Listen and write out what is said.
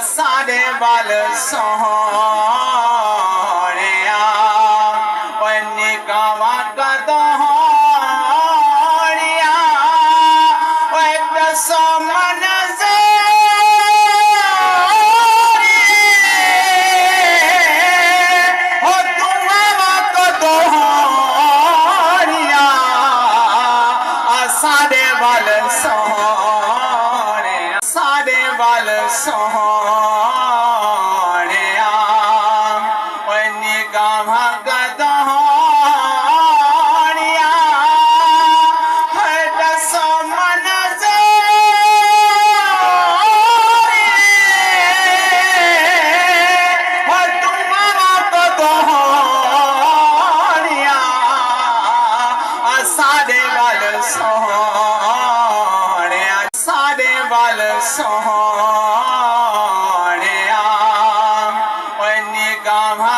सारे वाल सोहने निकावा कदोहनिया दसो मन हो तुम्हारा कदोहनिया सारे वाल सोहने सारे वाल सोहने निकावा कदोहनिया दसो मन हो तुम्हारा कदोहनिया सारे वाल सोहने सारे वाल सोहने निकावा